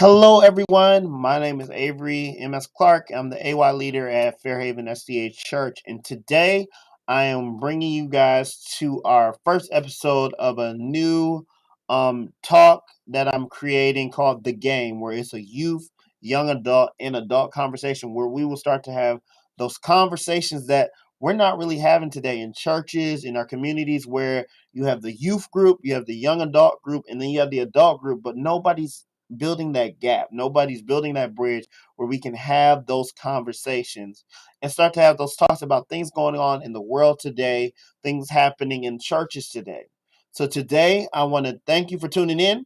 Hello, everyone. My name is Avery M.S. Clark. I'm the AY leader at Fairhaven SDA Church. And today I am bringing you guys to our first episode of a new talk that I'm creating called The Game, where it's a youth, young adult, and adult conversation where we will start to have those conversations that we're not really having today in churches, in our communities, where you have the youth group, you have the young adult group, and then you have the adult group, but nobody's building that gap. Nobody's building that bridge where we can have those conversations and start to have those talks about things going on in the world today, things happening in churches today. So today, I want to thank you for tuning in.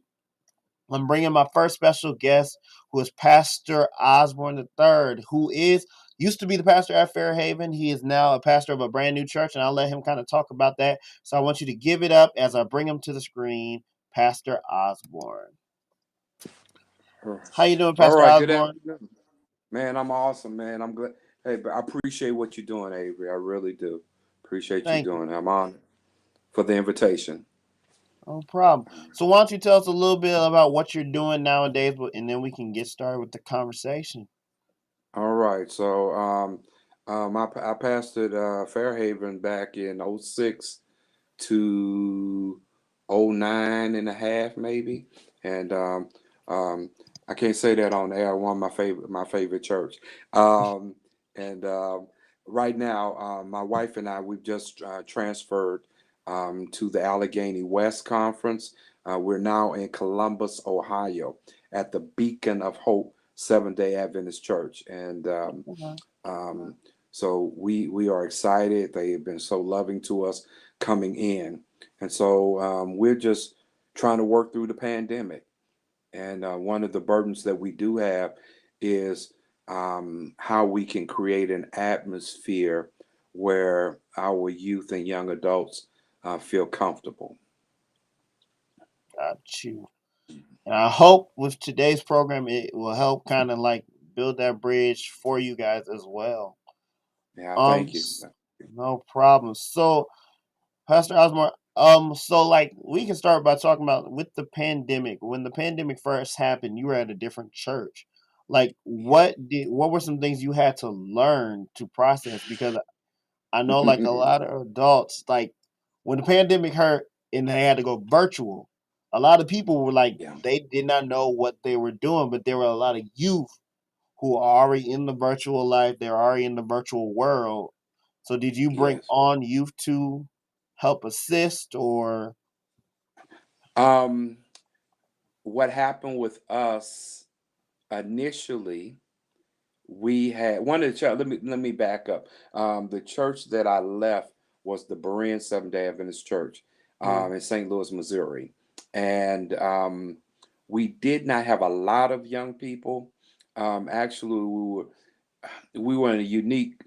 I'm bringing my first special guest, who is Pastor Osborne III, who is used to be the pastor at Fairhaven. He is now a pastor of a brand new church, and I'll let him kind of talk about that. So I want you to give it up as I bring him to the screen, Pastor Osborne. How you doing, All Pastor right, good Osborne? afternoon. Man, I'm awesome, man. I'm glad. Hey, but I appreciate what you're doing, Avery. I really do. Appreciate you Thank you. doing it. I'm honored for the invitation. No problem. So why don't you tell us a little bit about what you're doing nowadays, and then we can get started with the conversation. All right, so I pastored Fairhaven back in '06 to '09 and a half, maybe. And um, I can't say that on air. One of my favorite church. Um, and right now, my wife and I we've just transferred to the Allegheny West Conference. We're now in Columbus, Ohio, at the Beacon of Hope Seventh Day Adventist Church, and Okay. um, so we are excited. They have been so loving to us coming in, and so we're just trying to work through the pandemic. And one of the burdens that we do have is how we can create an atmosphere where our youth and young adults feel comfortable. Got you. And I hope with today's program, it will help kind of like build that bridge for you guys as well. Yeah, Um, thank you. s- no problem. So, Pastor Osborne, so like we can start by talking about with the pandemic. When the pandemic first happened, you were at a different church. Like, what were some things you had to learn to process? Because I know like a lot of adults, like when the pandemic hurt and they had to go virtual, a lot of people were like Yeah. they did not know what they were doing, but there were a lot of youth who are already in the virtual life, they're already in the virtual world. So did you bring Yes. on youth to help assist or Um, what happened with us initially? We had one of the church. Let me back up. The church that I left was the Berean Seventh Day Adventist Church mm, in St. Louis, Missouri, and we did not have a lot of young people. Actually, we were in a unique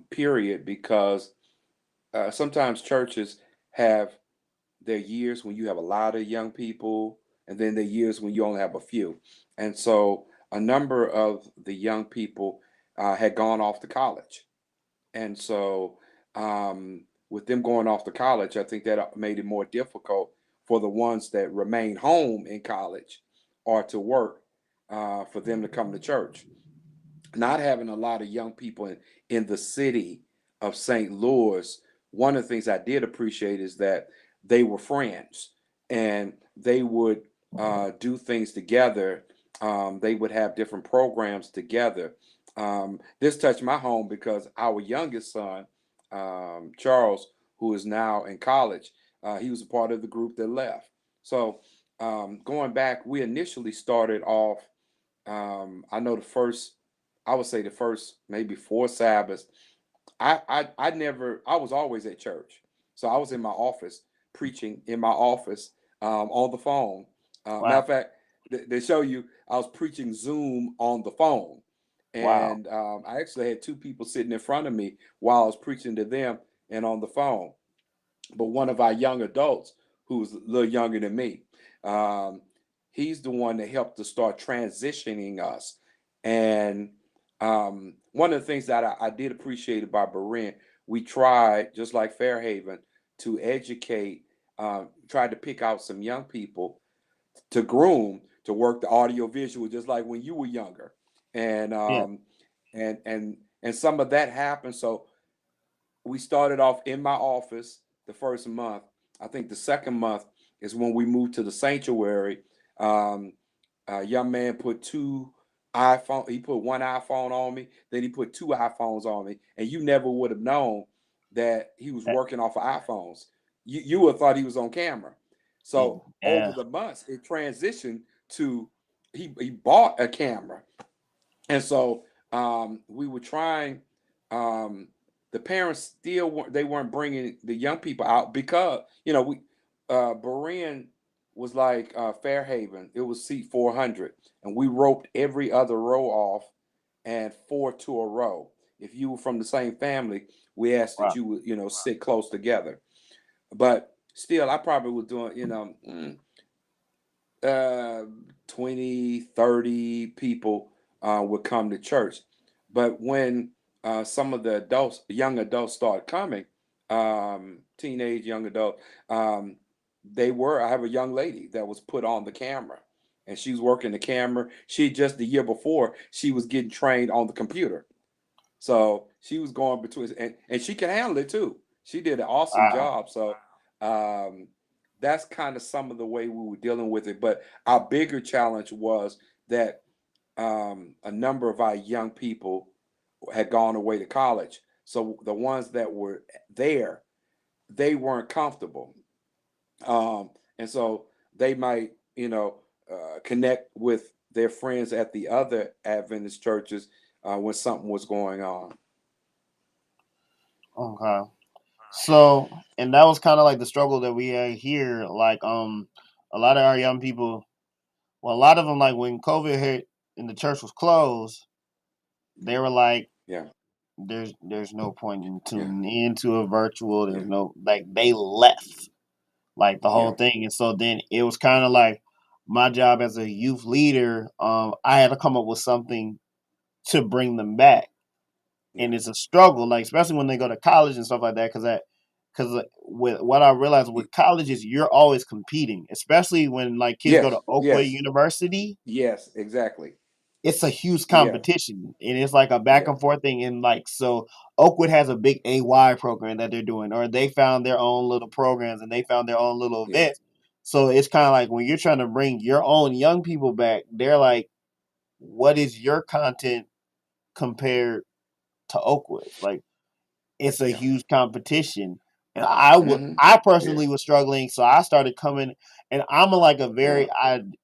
period because sometimes churches have their years when you have a lot of young people, and then the years when you only have a few. And so a number of the young people had gone off to college. And so with them going off to college, I think that made it more difficult for the ones that remain home in college or to work for them to come to church. Not having a lot of young people in the city of St. Louis, one of the things I did appreciate is that they were friends and they would do things together. They would have different programs together. This touched my home because our youngest son, Charles, who is now in college, he was a part of the group that left. So going back, we initially started off. I know I would say the first maybe four Sabbaths. I was always at church, so I was in my office preaching in my office on the phone. Matter wow, of fact, they show you I was preaching Zoom on the phone, wow. and I actually had two people sitting in front of me while I was preaching to them and on the phone. But one of our young adults, who's a little younger than me, um, he's the one that helped to start transitioning us. And one of the things that I did appreciate about Berean, we tried, just like Fairhaven, to educate, tried to pick out some young people to groom to work the audio visual, just like when you were younger, and Yeah. and some of that happened. So we started off in my office the first month. I think the second month is when we moved to the sanctuary. Um, a young man put two iPhone. He put one iPhone on me. Then he put two iPhones on me, and you never would have known that he was that- working off of iPhones. You would have thought he was on camera. So over yeah. the months, it transitioned to he bought a camera, and so we were trying. Um, the parents still weren't, they weren't bringing the young people out because we Berean was like Fairhaven. It was seat 400, and we roped every other row off and four to a row. If you were from the same family, we asked that Wow. you would sit close together. But still, I probably was doing uh, 20, 30 people would come to church. But when some of the adults, young adults started coming, teenage, young adult, um, I have a young lady that was put on the camera and she was working the camera. She just the year before, she was getting trained on the computer. So she was going between, and she can handle it too. She did an awesome Wow. job. So um, that's kind of some of the way we were dealing with it. But our bigger challenge was that a number of our young people had gone away to college. So the ones that were there, they weren't comfortable. And so they might, connect with their friends at the other Adventist churches when something was going on. Okay. So, and that was kind of like the struggle that we had here. Like, a lot of our young people, well, a lot of them, like when COVID hit and the church was closed, they Yeah, were like, yeah, there's no point in yeah, tuning into a virtual. There's yeah, no, like, they left like the whole yeah, thing. And so then it was kind of like my job as a youth leader. I had to come up with something to bring them back, and yeah, it's a struggle, like especially when they go to college and stuff like that. Because with what I realized with college is you're always competing, especially when like kids go yes, to Oakwood yes, University. yes, exactly. It's a huge Yes, competition, and it's like a back yeah, and forth thing. And like so, Oakwood has a big AY program that they're doing, or they found their own little programs and they found their own little yeah, events. So it's kind of like when you're trying to bring your own young people back, they're like, "What is your content compared to Oakwood's?" Like it's a yeah, huge competition. And mm-hmm, I yeah, personally was struggling, so I started coming. And I'm like a yeah, very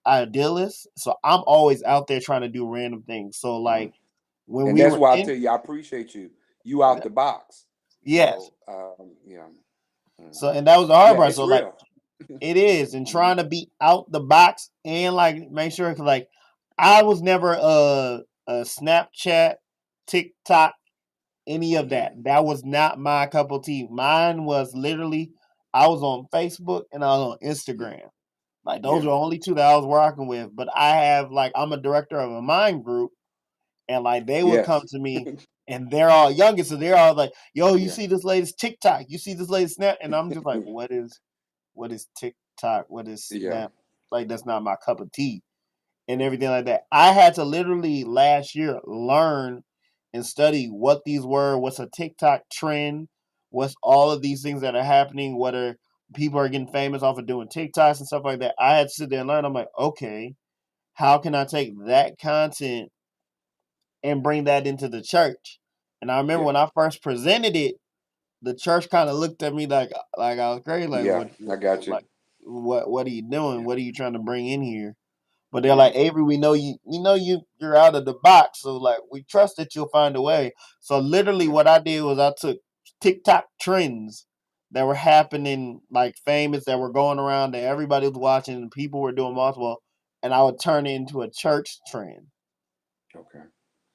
idealist, so I'm always out there trying to do random things. So uh-huh. like when And we that's were why I in, tell you, I appreciate you. You out the box. yes. So, yeah, So mhm. and that was the hard Yeah, part. it's So like real. it is, and Mhm. trying to be out the box and like make sure, 'cause, like I was never a Snapchat, TikTok, any of that. Mhm. That was not my cup of tea. Mine was literally I was on Facebook and I was on Yeah, Instagram. Like those yeah, are the only two that I was working with. But I have like I'm a director of a mind group, and like they would come yes, to me and they're all youngest, so they're all like, "Yo, you yeah, see this latest TikTok? You see this latest Snap?" And I'm just like, what is TikTok? What is yeah, Snap? Like that's not my cup of tea and everything like that. I had to literally last year learn and study what these were, what's a TikTok trend, what's all of these things that are happening, what are people are getting famous off of doing TikToks and stuff like that. I had to sit there and learn. I'm like, okay, how can I take that content and bring that into the church? And I remember yeah, when I first presented it, the church kind of looked at me like I was crazy, like yeah. I got you. like what are you doing? Yeah, What are you trying to bring in here? But they're yeah, like, Avery, we know you're out of the box, so like we trust that you'll find a way. So literally, yeah, what I did was I took TikTok trends that were happening, like famous that were going around that everybody was watching and people were doing multiple, and I would turn it into a church trend. okay,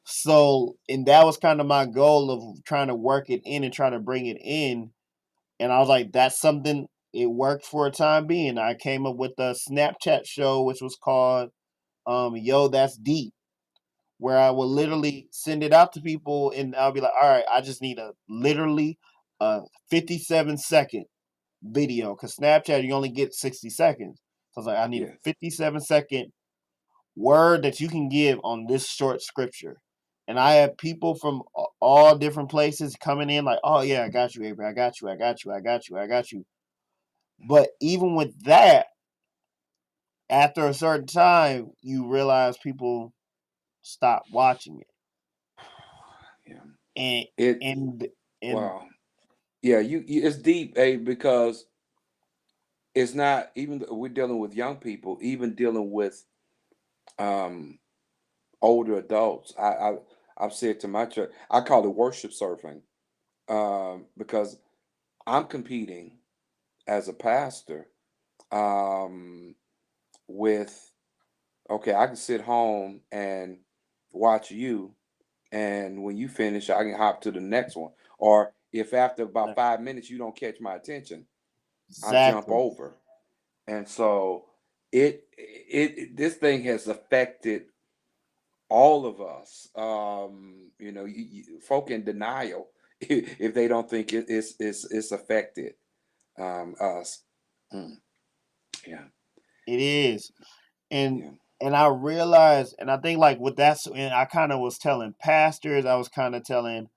So, and that was kind of my goal of trying to work it in and try to bring it in. And I was like, that's something. It worked for a time being. I came up with a Snapchat show, which was called Yo, That's Deep, where I will literally send it out to people and I'll be like, all right, I just need a literally a 57-second video because Snapchat you only get 60 seconds. So I was like, I need a yes, 57-second word that you can give on this short scripture. And I have people from all different places coming in like, oh yeah, I got you, Avery. I got you. I got you. I got you. I got you. But even with that, after a certain time, you realize people stop watching it. Yeah. And It and and wow. Yeah, it's deep, because it's not even we're dealing with young people, even dealing with um older adults. I've said to my church, I call it worship surfing, because I'm competing as a pastor, um, with okay, I can sit home and watch you, and when you finish, I can hop to the next one. Or if after about 5 minutes you don't catch my attention, I jump exactly, over. And so this thing has affected all of us. Folk in denial if they don't think it's affected us. Mm, yeah, it is. And yeah. and I realized, and I think like with that, and I kind of was telling pastors, I was kind of telling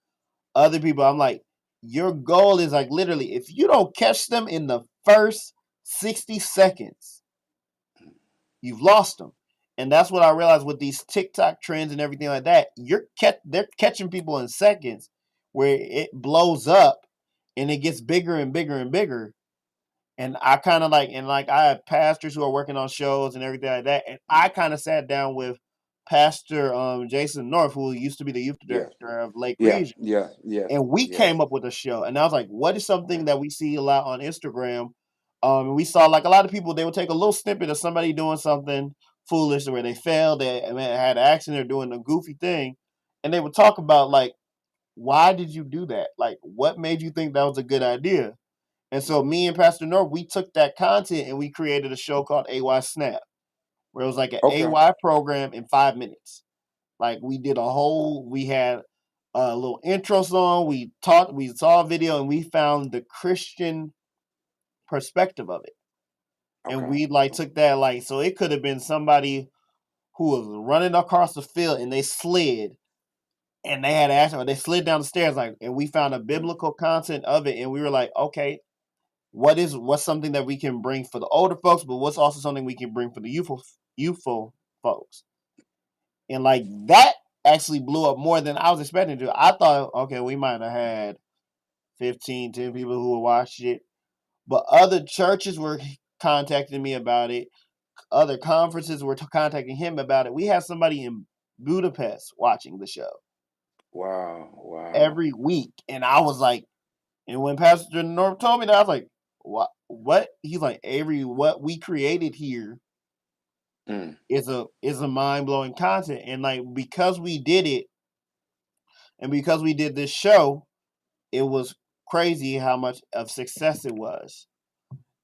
other people, I'm like, your goal is like literally, if you don't catch them in the first 60 seconds, you've lost them. And that's what I realized with these TikTok trends and everything like that. They're catching people in seconds where it blows up and it gets bigger and bigger and bigger. And I kind of like, and like I have pastors who are working on shows and everything like that. And I kind of sat down with Pastor Jason North, who used to be the youth Yeah, director of Lake yeah, Region, yeah, yes, and we yes, came up with a show. And I was like, what is yeah, something that we see a lot on Instagram? And we saw like a lot of people, they would take a little snippet of somebody doing something foolish where they failed, they had an accident, they're doing a goofy thing, and they would talk about like, why did you do that? Like, what made you think that was a good idea? And so me and Pastor North, we took that content and we created a show called AYS Snap, where it was like an okay, AY program in 5 minutes. Like we had a little intro song, we saw a video, and we found the Christian perspective of it. And okay, we like took that, like, so it could have been somebody who was running across the field and they slid and they had to ask, or they slid down the stairs, like, and we found a mm, biblical content of it, and we were like, okay, what's something that we can bring for the older folks, but what's also something we can bring for the youthful folks. And like that actually blew up more than I was expecting to. I thought, okay, we might have had 15, 10 people who would watch it. But other churches were contacting me about it. Other conferences were contacting him about it. We had somebody in Budapest watching the show wow, wow, every week. And I was like, and when Pastor North told me that, I was like, what? What? He's like, Avery, what we created here mm, is a mind blowing content. And like because we did it and because we did this show, it was crazy how much of success it was.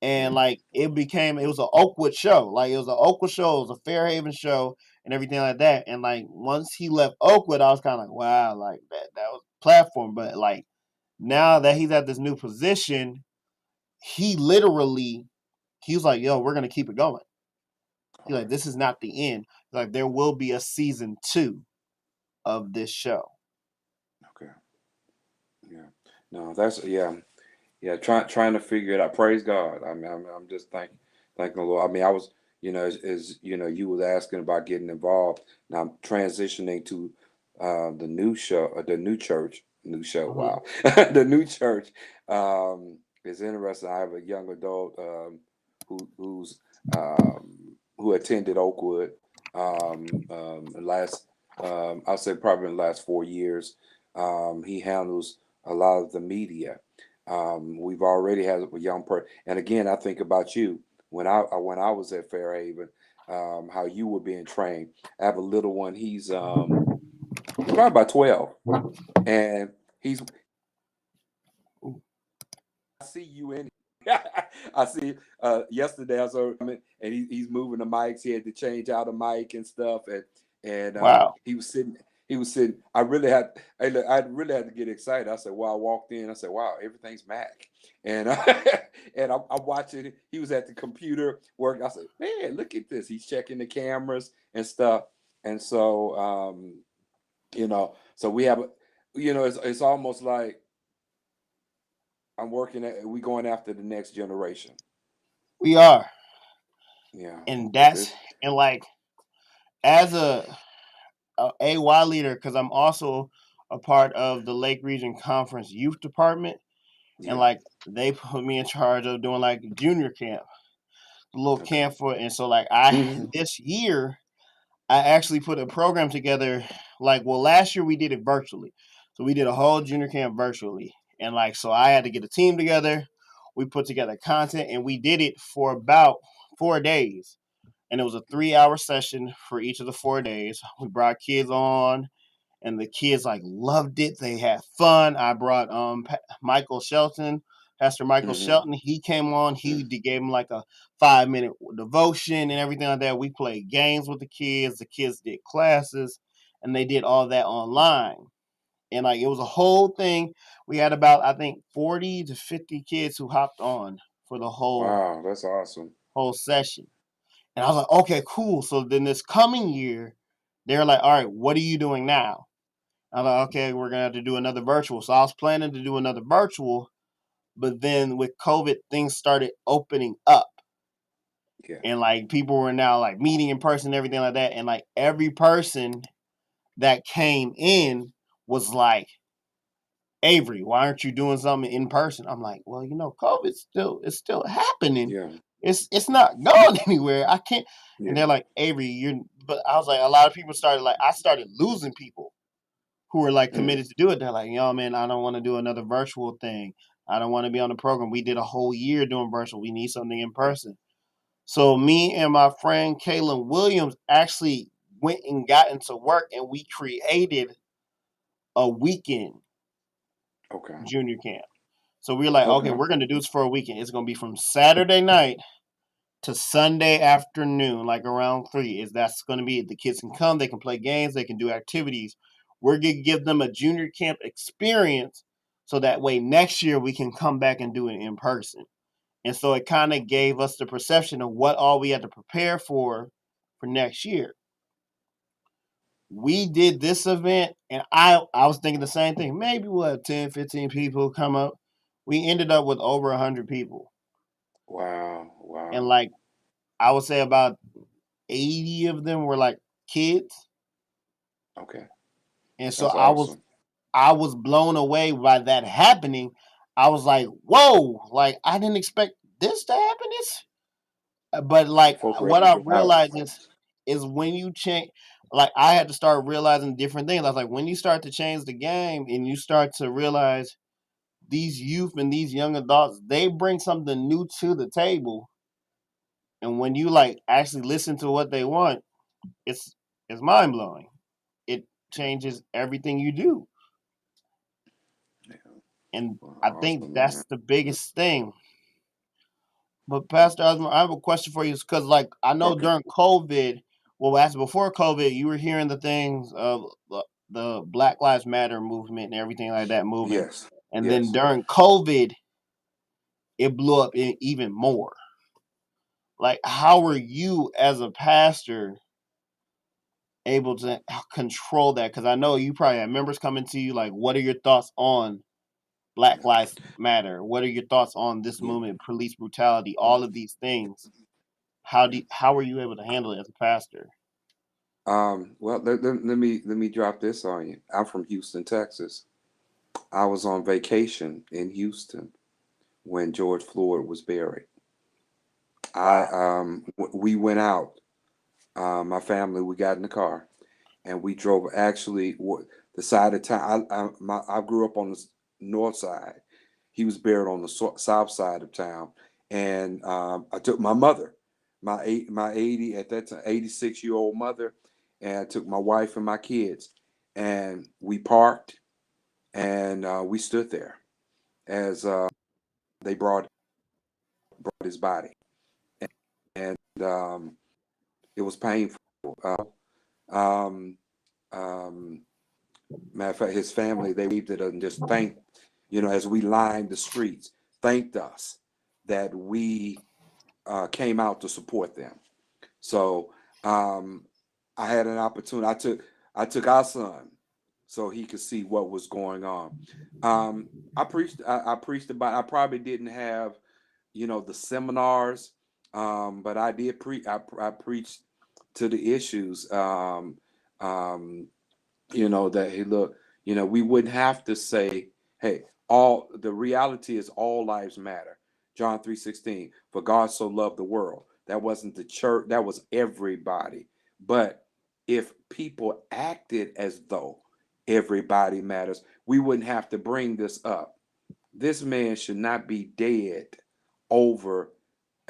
And yeah, like it was an Oakwood show. Like it was an Oakwood show, it was a Fairhaven show and everything like that. And like once he left Oakwood, I was kind of like, wow, like that was platform. But like now that he's at this new position, he literally he was like, yo, we're gonna keep it going. He's like, okay, this is not the end. Like there will be a season 2 of this show. okay, yeah. No, that's yeah. Yeah, trying to figure it out. Praise God. I mean, I'm just thanking the Lord. I mean, I was, as you was asking about getting involved. Now I'm transitioning to the new show, the new church, new show. Mhm. Wow, the new church is interesting. I have a young adult who attended Oakwood last I'll say probably in the last 4 years. He handles a lot of the media. We've already had a young person, and again, I think about you when I was at Fairhaven, how you were being trained. I have a little one. He's probably about 12, and he's I see you in. I see. Yesterday I saw him, and he's moving the mics. He had to change out a mic and stuff, and Wow. he was sitting. he was sitting. I really had to get excited. I said, "Well," I walked in. I said, "Wow, everything's Mac." And I'm watching it. He was at the computer working. I said, "Man, look at this." He's checking the cameras and stuff. And so, so we have, it's almost like we going after the next generation. We are, Yeah, and that's this. and like as a AY leader, because I'm also a part of the Lake Region Conference Youth Department, and Yeah. like they put me in charge of doing like junior camp, the little Okay. camp for, and so like I Hmm. this year I actually put a program together. Like, well, last year we did it virtually, so we did a whole junior camp virtually, and like so I had to get a team together. We put together content, and we did it for about 4 days, and it was a 3 hour session for each of the 4 days. We brought kids on, and the kids like loved it. They had fun. I brought Michael Shelton, Pastor Michael Hmm. Shelton. He came on. Gave him like a 5 minute devotion and everything like that. We played games with the kids. The kids did classes, and they did all that online. And like it was a whole thing. We had about I think 40 to 50 kids who hopped on for the Wow, that's awesome. whole session. And I was like, okay, cool. So then this coming year, they're like, all right, what are you doing now? I'm like, okay, we're gonna have to do another virtual. So I was planning to do another virtual, but then with COVID, things started opening up, Yeah. and like people were now like meeting in person, and everything like that, and like every person that came in was like, Avery, why aren't you doing something in person? I'm like, well, COVID it's still happening. Yeah. It's not going anywhere. I can't. And Yeah. they're like, Avery, you're. But I was like, a lot of people started like I started losing people who were like Mm. committed to do it. They're like, yo, man, I don't want to do another virtual thing. I don't want to be on the program. We did a whole year doing virtual. We need something in person. So me and my friend Kaylin Williams actually went and got into work, and we created a weekend Okay. junior camp. So we were like, okay, Okay. we're gonna do this for a weekend. It's gonna be from Saturday night to Sunday afternoon, like around 3. Is that's gonna be the kids can come, they can play games, they can do activities. We're gonna give them a junior camp experience so that way next year we can come back and do it in person. And so it kind of gave us the perception of what all we had to prepare for next year. We did this event, and I was thinking the same thing. Maybe we'll have 10, 15 people come up. We ended up with over 100 people. Wow. And Wow. like I would say about 80 of them were like kids. Okay. And so That's awesome. I was blown away by that happening. I was like, "Whoa, like I didn't expect this to happen." But like Folk what ready to I get out. realized is when you change, like I had to start realizing different things. I was like, when you start to change the game and you start to realize these youth and these young adults, they bring something new to the table. And when you like actually listen to what they want, it's it's mind blowing. It Yeah. changes everything you do. Yeah. And Well, I think awesome, man. that's the biggest thing. But Pastor Osmond, I have a question for you because, like, I know Okay. during COVID, well, as before COVID, you were hearing the things of the Black Lives Matter movement and everything like that moving, Yes. and then Yes. during COVID, it blew up even more. Like, how are you as a pastor able to control that? Because I know you probably have members coming to you like, "What are your thoughts on Black Lives Matter? What are your thoughts on this Yeah. movement, police brutality, Yeah. all of these things?" Yeah. How are you able to handle it as a pastor? Well, let me drop this on you. I'm from Houston, Texas. I was on vacation in Houston when George Floyd was buried. Wow. We went out. My family, we got in the car and we drove actually the side of town. I grew up on the north side. He was buried on the south side of town, and I took my mother, my 80 at that time 86-year-old mother, and I took my wife and my kids, and we parked and we stood there as they brought his body, and it was painful. Um, um, Matter of fact, his family, they waved at us and just thanked, as we lined the streets, thanked us that we came out to support them. So um, I had an opportunity. I took our son so he could see what was going on. I preached. I preached about. I probably didn't have, the seminars, but I did I preached to the issues. Um, that, hey, look, we wouldn't have to say, hey, all the reality is all lives matter. John 3:16, for God so loved the world. That wasn't the church, that was everybody. But if people acted as though everybody matters, we wouldn't have to bring this up. This man should not be dead over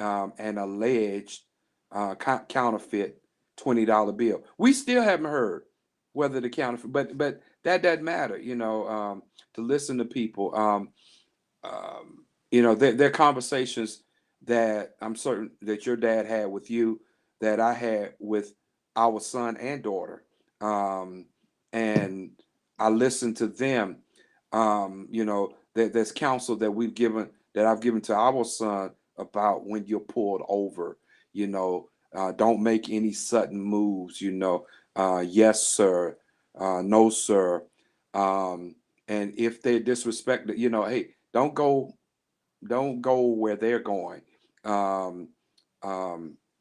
an alleged counterfeit $20 bill. We still haven't heard whether the counterfeit, but that doesn't matter, to listen to people. There are conversations that I'm certain that your dad had with you, that I had with our son and daughter, and I listened to them. There's counsel that I've given to our son about when you're pulled over. Don't make any sudden moves. Yes, sir. No, sir. And if they disrespect, hey, don't go where they're going. Um,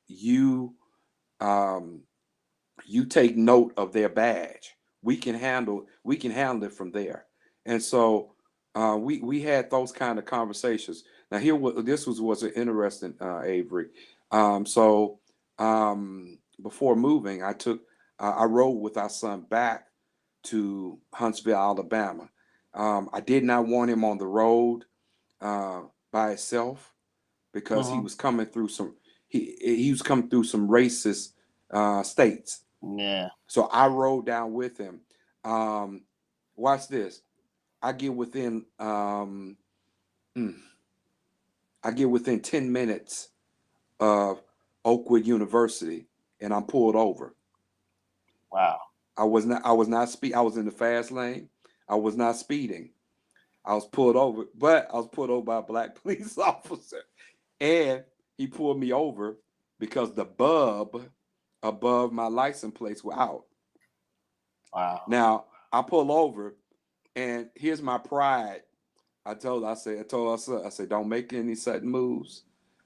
you um, you take note of their badge. We can handle it from there. And so we had those kind of conversations. Now here, this was an interesting, Avery. So before moving, I rode with our son back to Huntsville, Alabama. I did not want him on the road uh, by itself, because he Mm-hmm. was coming through he was coming through some racist states. Yeah. So I rode down with him. Um, Watch this. I get within mm, I get within 10 minutes of Oakwood University, and I'm pulled over. Wow. I was in the fast lane. I was not speeding. I was pulled over, but I was pulled over by a black police officer. And he pulled me over because the bulb above my license plates were out. Wow. Now I pull over, and here's my pride. I told us, I said, don't make any sudden moves.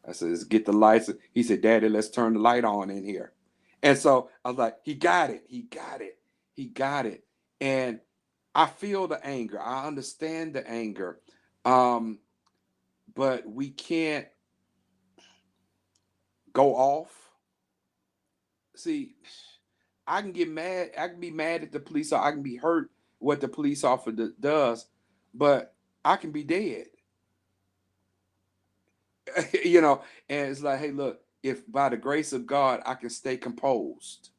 I said, let's get the lights. He said, Daddy, let's turn the light on in here. And so I was like, he got it. He got it. He got it. And I feel the anger. I understand the anger. Um, but we can't go off. See, I can get mad. I can be mad at the police, or I can be hurt what the police officer does, but I can be dead. And it's like, hey, look, if by the grace of God I can stay composed,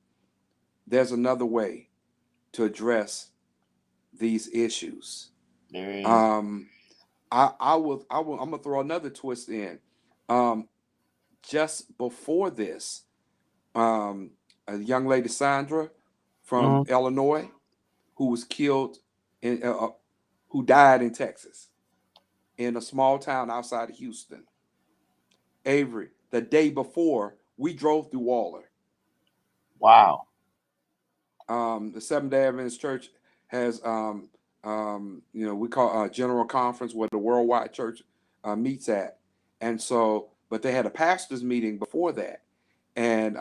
there's another way to address these issues. There is. Um, I'm gonna throw another twist in. Um, just before this, um, a young lady, Sandra, from Mm-hmm. Illinois, who was killed who died in Texas, in a small town outside of Houston. Avery, the day before, we drove through Waller. Wow. The Seventh Day Adventist Church has, we call a general conference where the worldwide church meets at. And so, but they had a pastors meeting before that. And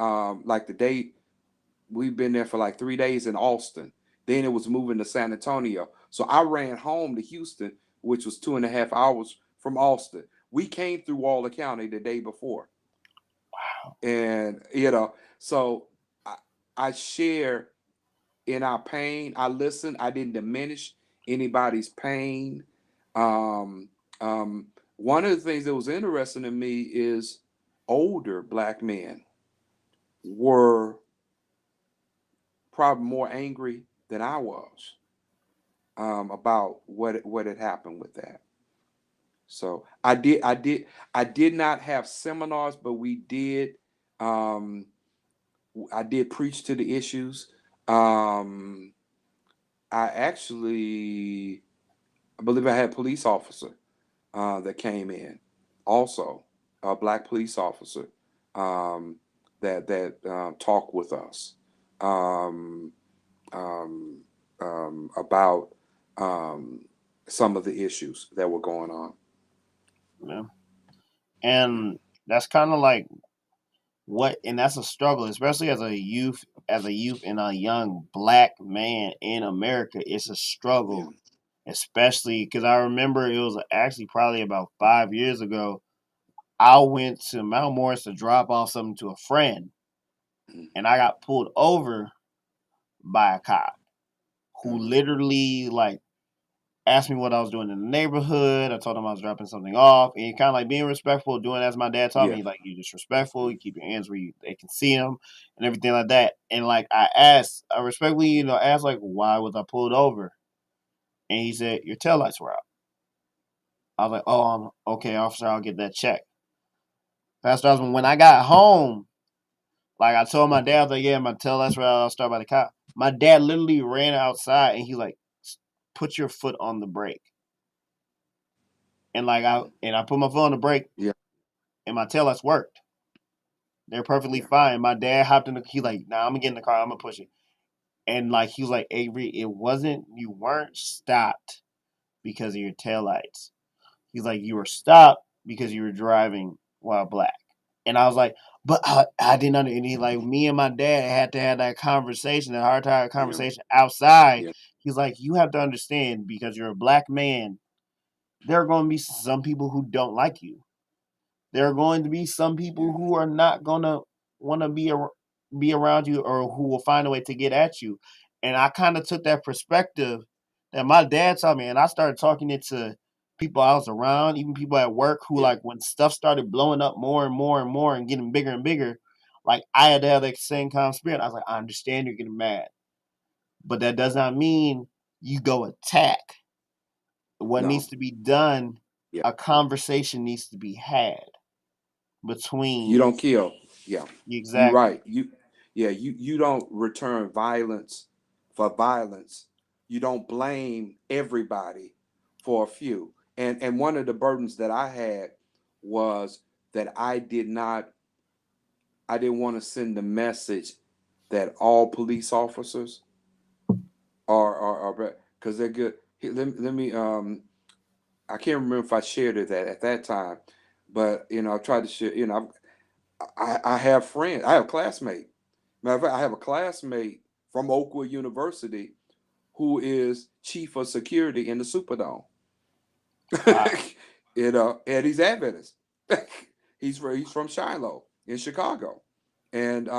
like the day, we've been there for like 3 days in Austin. Then it was moving to San Antonio. So I ran home to Houston, which was 2.5 hours from Austin. We came through Waller County the day before. And, so I, I share in our pain. I listened. I didn't diminish anybody's pain. Um, One of the things that was interesting to me is older black men were probably more angry than I was about what had happened with that. So I did not have seminars, but we did. Um, I did preach to the issues. Um, I actually, I believe I had a police officer that came in, also a black police officer um, that talked with us um, um, about um, some of the issues that were going on. Yeah. And that's kind of like what, and that's a struggle, especially as a youth and a young black man in America. It's a Yeah. struggle, especially because I remember it was actually probably about 5 years ago. I went to Mount Morris to drop off something to a friend, and I got pulled over by a cop who Mm-hmm. literally like asked me what I was doing in the neighborhood. I told him I was dropping something off, and kind of like being respectful, doing as my dad taught Yeah. me. Like you disrespectful, you keep your hands where they can see them, and everything like that. And like I asked, I respectfully, asked like why was I pulled over, and he said your taillights were out. I was like, oh, okay, officer, I'll get that checked. Pastor Osmond, when I got home, like I told my dad, I was like, yeah, my taillights were out. I'll start by the cop. My dad literally ran outside, and he like put your foot on the brake, and I put my foot on the brake, Yeah. and my taillights worked. They're perfectly Yeah. fine. My dad hopped in the. He like, nah, I'm gonna get in the car. I'm gonna push it. And like he was like, Avery, you weren't stopped because of your taillights. He's like, you were stopped because you were driving while black. And I was like, but I didn't understand. And he like, me and my dad had to have that conversation, that hard time Yeah. conversation outside. Yeah. He's like, you have to understand because you're a black man. There are going to be some people who don't like you. There are going to be some Yeah. people who are not gonna want to be around you, or who will find a way to get at you. And I kind of took that perspective that my dad taught me, and I started talking it to people I was around, even people at work, who Yeah. like when stuff started blowing up more and more and more and getting bigger and bigger, like I had to have that same kind of spirit. I was like, I understand you're getting mad, but that does not mean you go attack. What No. needs to be done, Yeah. a conversation needs to be had You between. don't kill. Yeah. You Exactly. right. You don't return violence for violence. You don't blame everybody for a few. And one of the burdens that I had was that I didn't want to send the message that all police officers are because they're good. Let me I can't remember if I shared it at that time, but I tried to share. I have friends. I have a classmate. Matter of fact, I have a classmate from Oakwood University who is chief of security in the Superdome. Wow. And he's Adventist. He's from Shiloh in Chicago, and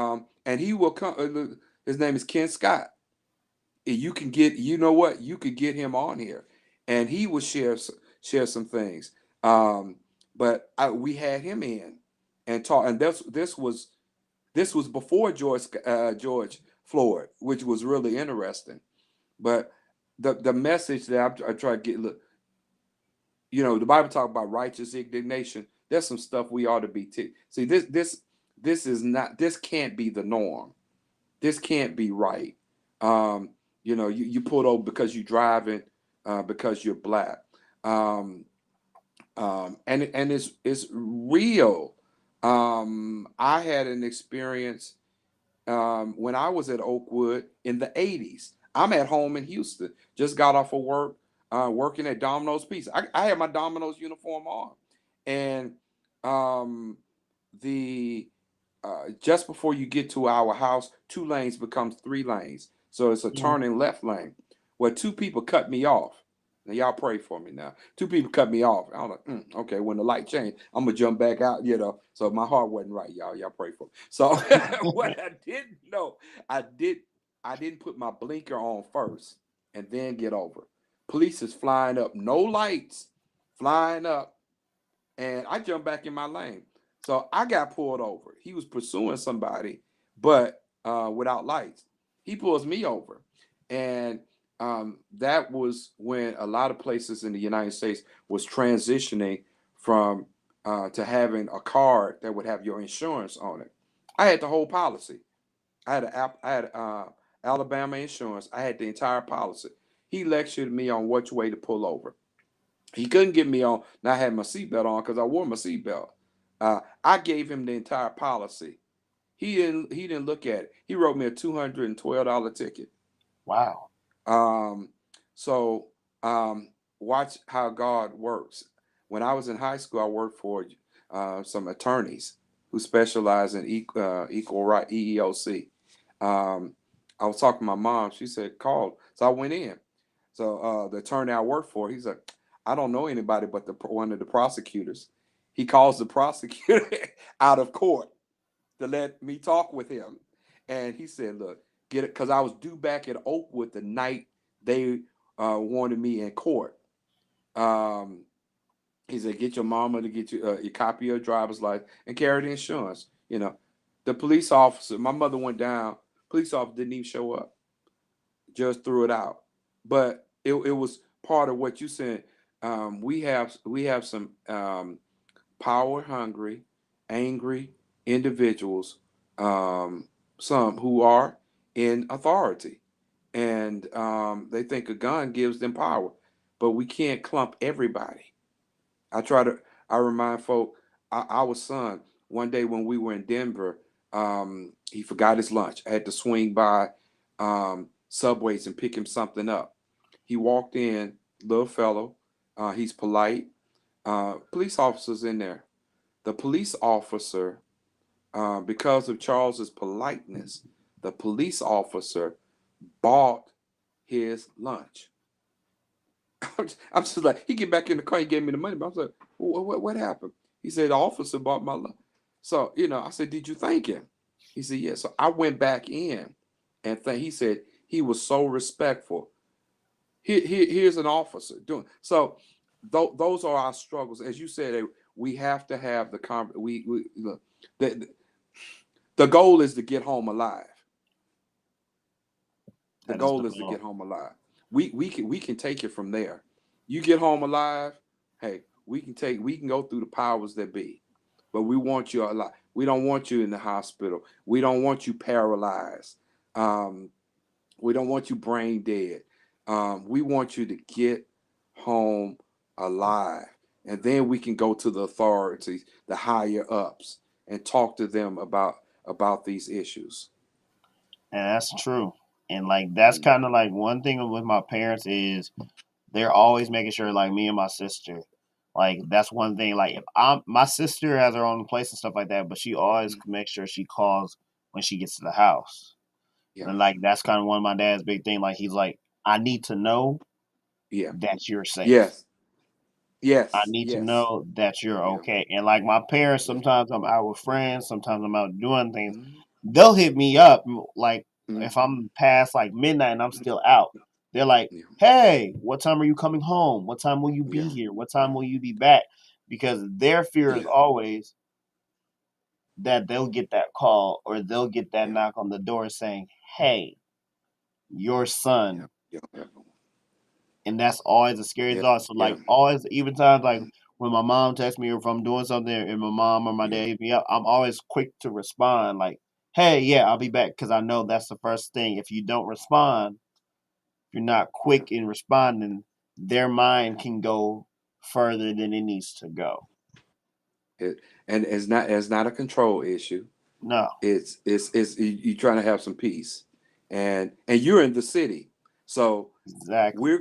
he will come. His name is Ken Scott. You can get, you know what, you could get him on here, and he will share some things. Um, but we had him in and talk, and this was before George Floyd, which was really interesting. But the message that I try to get, look, the Bible talk about righteous indignation. There's some stuff we ought to be. See, this is not. This can't be the norm. This can't be right. Um, you pulled over because you're driving, because you're black. Um, and it's real. I had an experience when I was at Oakwood in the 80s. I'm at home in Houston. Just got off of work, working at Domino's Pizza. I had my Domino's uniform on, and um, the just before you get to our house, 2 lanes becomes 3 lanes. So it's a Mhm. turning left lane. Well, 2 people cut me off. Now y'all pray for me now. 2 people cut me off. I was like, okay, when the light changed, I'm gonna jump back out. So my heart wasn't right, y'all. Y'all pray for me. So what I didn't know, I did I didn't put my blinker on first and then get over. Police is flying up, no lights, flying up, and I jumped back in my lane. So I got pulled over. He was pursuing somebody, but without lights. He pulls me over, and that was when a lot of places in the United States was transitioning from to having a card that would have your insurance on it. I had the whole policy. I had Alabama insurance. I had the entire policy. He lectured me on which way to pull over. He couldn't get me on not having my seatbelt on because I wore my seatbelt. I gave him the entire policy. He didn't look at it. He wrote me a $212 ticket. Wow. Um, so watch how God works. When I was in high school, I worked for some attorneys who specialize in equal right EEOC. Um, I was talking to my mom. She said, "Call." So I went in. So the attorney I worked for, he's like, "I don't know anybody but one of the prosecutors." He calls the prosecutor out of court to let me talk with him. And he said, "Look, get it," because I was due back at Oakwood the night they wanted me in court. Um, he said, "Get your mama to get you your copy of your driver's license and carry the insurance." The police officer, my mother went down. Police officer didn't even show up. Just threw it out. But it was part of what you said. We have some power hungry, angry individuals, um, some who are in authority, and they think a gun gives them power, but we can't clump everybody. I try to. I remind folk. Our son one day when we were in Denver, he forgot his lunch. I had to swing by Subways and pick him something up. He walked in, little fellow. He's polite. Police officers in there. The police officer, because of Charles's politeness, the police officer bought his lunch. I'm just like, he get back in the car, he gave me the money, but I was like, what happened? He said, the officer bought my lunch. So, I said, did you thank him? He said, yeah. So I went back in and he said he was so respectful. Here's an officer doing so. Those are our struggles, as you said. We have to have we look. The, the goal is to get home alive. The That is the goal is to goal. get home alive. We can take it from there. You get home alive. Hey, we can go through the powers that be, but we want you alive. We don't want you in the hospital. We don't want you paralyzed. Um, we don't want you brain dead. We want you to get home alive. And then we can go to the authorities, the higher ups, and talk to them about these issues. And that's true. And like that's Mm. kind of like one thing with my parents is they're always making sure like me and my sister, like that's one thing. Like if I'm my sister has her own place and stuff like that, but she always Mm. makes sure she calls when she gets to the house. Yeah. And like that's kind of one of my dad's big thing. Like he's like, I need to know Yeah. that you're safe. Yes. I Yes. need to Yes. know that you're Yeah. okay. And like my parents, Yeah. sometimes I'm out with friends, sometimes I'm out doing things. Mm. They'll hit me up like Mm. if I'm past like midnight and I'm still out. They're like, Yeah. "Hey, what time are you coming home? What time will you be Yeah. here? What Yeah. time will you be back?" Because their fear is Yeah. always that they'll get that call or they'll get that Yeah. knock on the door saying, "Hey, your Yeah. son," Yeah. Yeah. and that's always a scary Yeah. thought. So Yeah. like always, even times like Mm. when my mom texts me or if I'm doing something and my mom or my Yeah. dad hit me up, I'm always quick to respond like, "Hey, yeah, I'll be back," because I know that's the first thing. If you don't respond, if you're not Yeah. quick in responding, their mind can go further than it needs to go. It, and it's not a control issue. No, It's you trying to have some peace, and you're in the city, so exactly. we're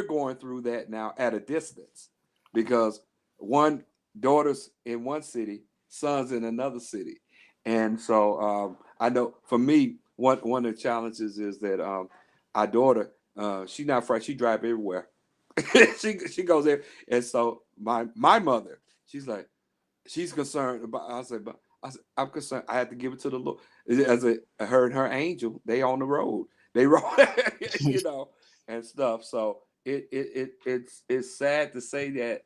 going through that now at a distance because one daughter's in one city, son's in another city, and so I know for me one of the challenges is that our daughter she's not frightened, she drive everywhere. She goes there, and so my mother, she's like, she's concerned about. I said, but I'm concerned. I had to give it to the Lord. As her and her angel, they on the road. They roll, and stuff. So it's sad to say that,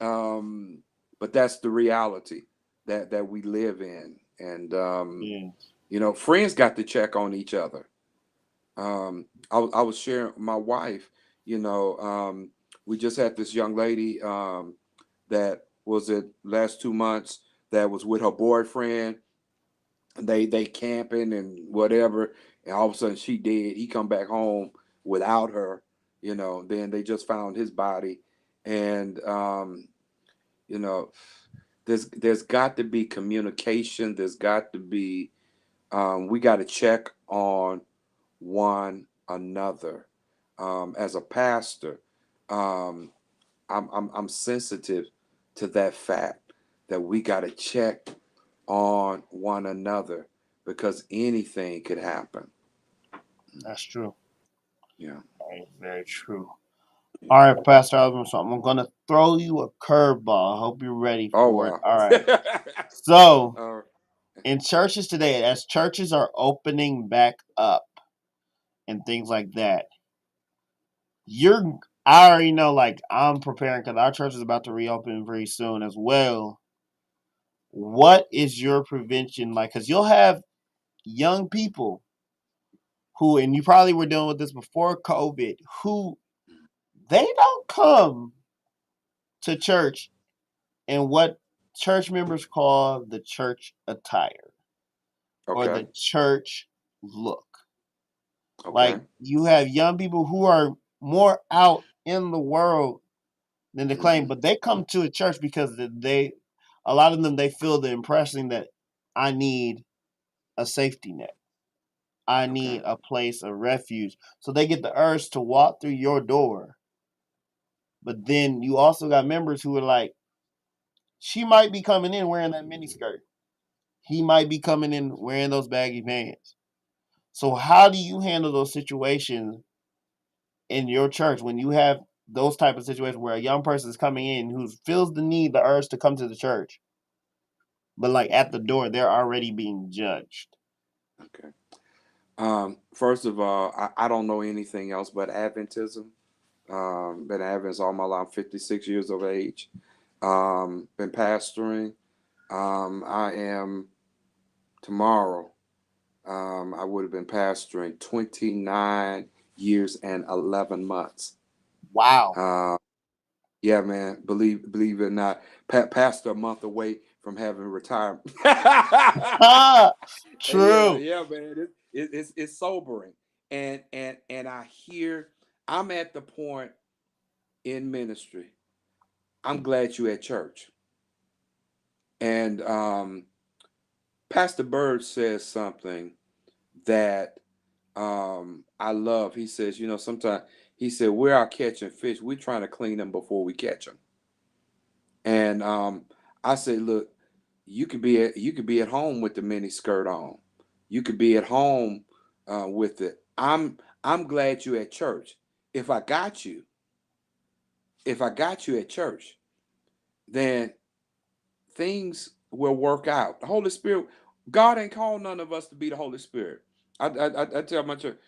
um, but that's the reality that we live in. And Yeah. friends got to check on each other. I was sharing with my wife. We just had this young lady that was it last 2 months that was with her boyfriend. They camping and whatever, and all of a sudden she dead. He come back home without her. Then they just found his body, and you know, there's got to be communication. There's got to be we got to check on one another. As a pastor, um, I'm sensitive to that fact that we got to check on one another because anything could happen. That's true. Yeah, Very, very true. yeah. All right, Pastor Osborne, so I'm going to throw you a curveball. I hope you're ready Oh for it. wow. All right. So, uh, in churches today, as churches are opening back up and things like that, I already know, like, I'm preparing because our church is about to reopen very soon as well. What is your prevention like? Because you'll have young people who, and you probably were dealing with this before COVID, who they don't come to church in what church members call the church attire or okay, the church look. okay. Like you have young people who are more out in the world than they claim, Hmm. but they come to a church because a lot of them, they feel the impression that I need a safety net. I Okay, need a place of refuge. So they get the urge to walk through your door. But then you also got members who are like, she might be coming in wearing that mini skirt. He might be coming in wearing those baggy pants. So how do you handle those situations in your church when you have those type of situations where a young person is coming in who feels the urge to come to the church, but like at the door they're already being judged? okay. First of all, I don't know anything else but Adventism. Been Adventist all my life. I'm 56 years of age. Been pastoring. I am tomorrow. I would have been pastoring 29 years and 11 months. Wow. Uh, yeah, man. Believe it or not, pastor a month away from having retirement. Ah, Yeah, true. yeah, man. It's sobering, and I hear I'm at the point in ministry. I'm glad you at church, and Pastor Bird says something that I love. He says, sometimes he said we're out catching fish. We're trying to clean them before we catch them. And I say, look, you could be at home with the mini skirt on. You could be at home with it. I'm glad you at church. If I got you, if I got you at church, then things will work out. The Holy Spirit, God ain't called none of us to be the Holy Spirit. I tell my church,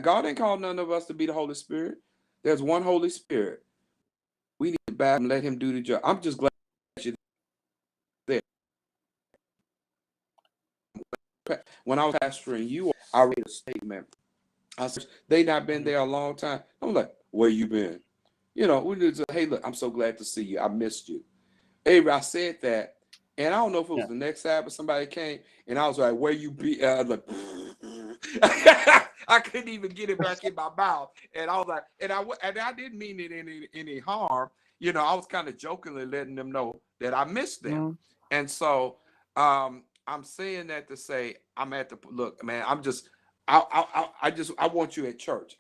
God ain't called none of us to be the Holy Spirit. There's one Holy Spirit. We need to back him, let him do the job. I'm just glad you're there. When I was pastoring you, I read a statement. I said, they not been there a long time. I'm like, where you been? We just, hey, look, I'm so glad to see you. I missed you. Hey, I said that, and I don't know if it was Yeah. the next Sabbath somebody came, and I was like, "Where you be?" Like, I couldn't even get it back in my mouth, and I was like, and I didn't mean it any harm. I was kind of jokingly letting them know that I missed them, Mm. and so I'm saying that to say I'm at the look, man. I want you at church.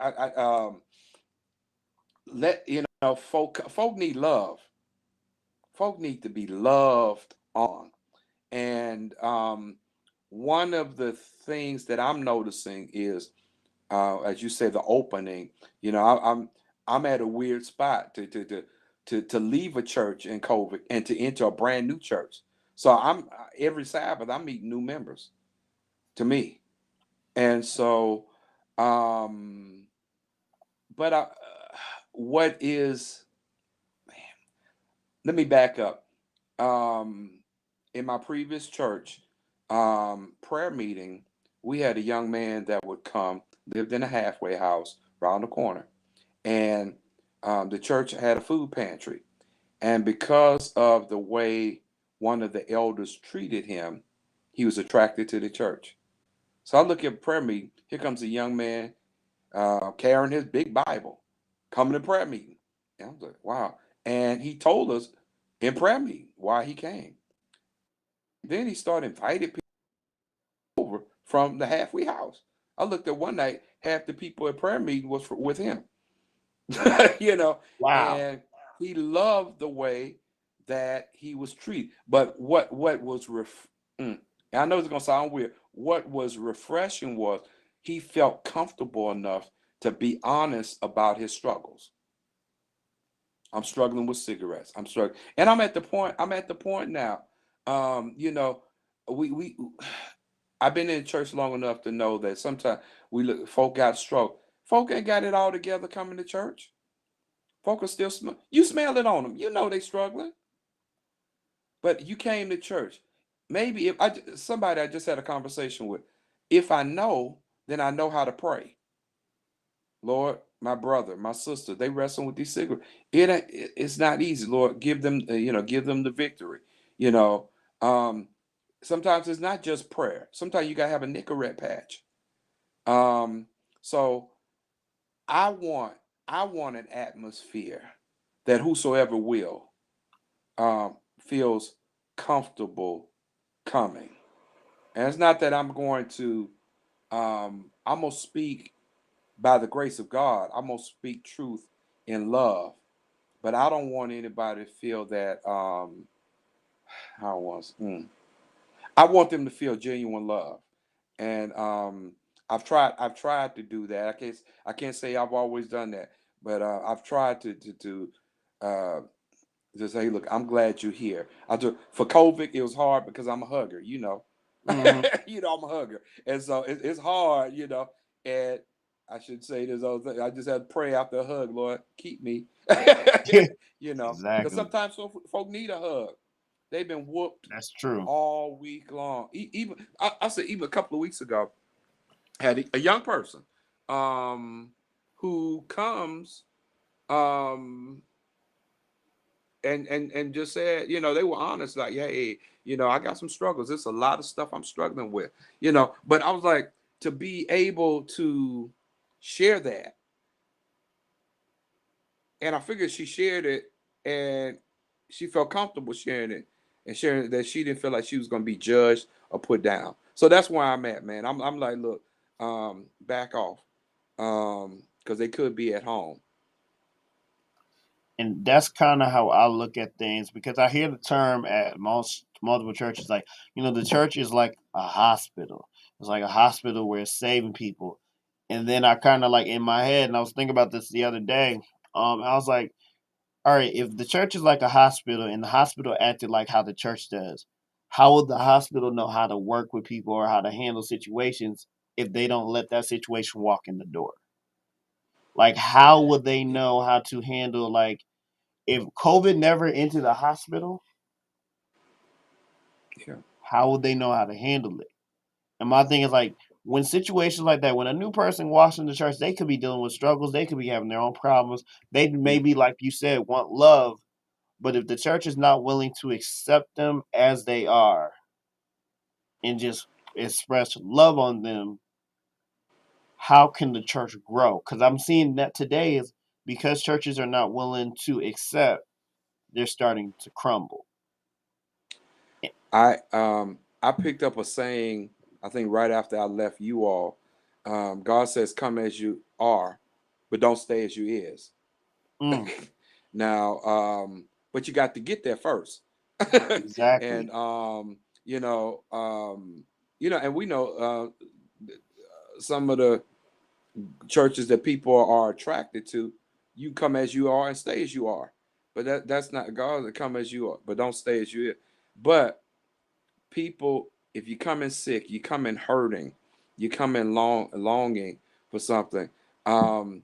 Let folk need love. Folk need to be loved on. And one of the things that I'm noticing is, as you say, the opening. I'm at a weird spot to leave a church in COVID and to enter a brand new church. So I'm every Sabbath I'm meeting new members to me, and so, um, but what is? Let me back up. um, in my previous church prayer meeting, we had a young man that would come, lived in a halfway house around the corner, and the church had a food pantry. And because of the way one of the elders treated him, he was attracted to the church. So I look at prayer meeting. Here comes a young man. carrying his big Bible, coming to prayer meeting. And I was like, wow. And he told us in prayer meeting why he came. Then he started inviting people over from the halfway house. I looked at one night, half the people at prayer meeting was with him. you know, Wow. and he loved the way that he was treated. But what was I know it's gonna sound weird. What was refreshing was he felt comfortable enough to be honest about his struggles. I'm struggling with cigarettes. I'm struggling, and I'm at the point. I'm at the point now. You know, we I've been in church long enough to know that sometimes we look folk got stroke. Folk ain't got it all together coming to church. Folk are still smell. You smell it on them. You know they struggling, but you came to church. Maybe if somebody I just had a conversation with, if I know, then I know how to pray. Lord, my brother, my sister, they wrestling with these cigarettes. It's not easy. Lord, give them give them the victory. You know, um, sometimes it's not just prayer. Sometimes you gotta have a Nicorette patch. Um, so I want I want an atmosphere that whosoever will feels comfortable coming. And it's not that I'm going to, I'm going to speak by the grace of God. I'm going to speak truth in love. But I don't want anybody to feel that, how was, I want them to feel genuine love. And I've tried to do that. I can't say I've always done that, but I've tried uh, just say, look, I'm glad you're here. For COVID, it was hard because I'm a hugger, you know. Hmm. I'm a hugger. And so it's hard, And I should say this other thing. I just had to pray after a hug, Lord, keep me. Because Exactly. sometimes folk need a hug. They've been whooped That's true. all week long. Even I said even a couple of weeks ago, I had a young person um, who comes um, and just said, they were honest, like, hey, I got some struggles. There's a lot of stuff I'm struggling with, But I was like, to be able to share that, and I figured she shared it, and she felt comfortable sharing it, and sharing that she didn't feel like she was going to be judged or put down. So that's where I'm at, man. I'm like, look, back off, because they could be at home. And that's kind of how I look at things because I hear the term at most multiple churches like, the church is like a hospital. It's like a hospital where it's saving people. And then I kind of like in my head, and I was thinking about this the other day. I was like, all right, if the church is like a hospital and the hospital acted like how the church does, how would the hospital know how to work with people or how to handle situations if they don't let that situation walk in the door? Like, how would they know how to handle like if COVID never entered the hospital, Yeah. how would they know how to handle it? And my thing is like when situations like that, when a new person walks into church, they could be dealing with struggles, they could be having their own problems. They Yeah. maybe, like you said, want love, but if the church is not willing to accept them as they are and just express love on them, how can the church grow? Because I'm seeing that today is because churches are not willing to accept, they're starting to crumble. I picked up a saying, I think right after I left you all. God says, "Come as you are, but don't stay as you is." Mm, Now, but you got to get there first, and exactly. you know, and we know some of the churches that people are attracted to. You come as you are and stay as you are, but that's not God. To come as you are, but don't stay as you is. But people, if you come in sick, you come in hurting, you come in longing for something. Um,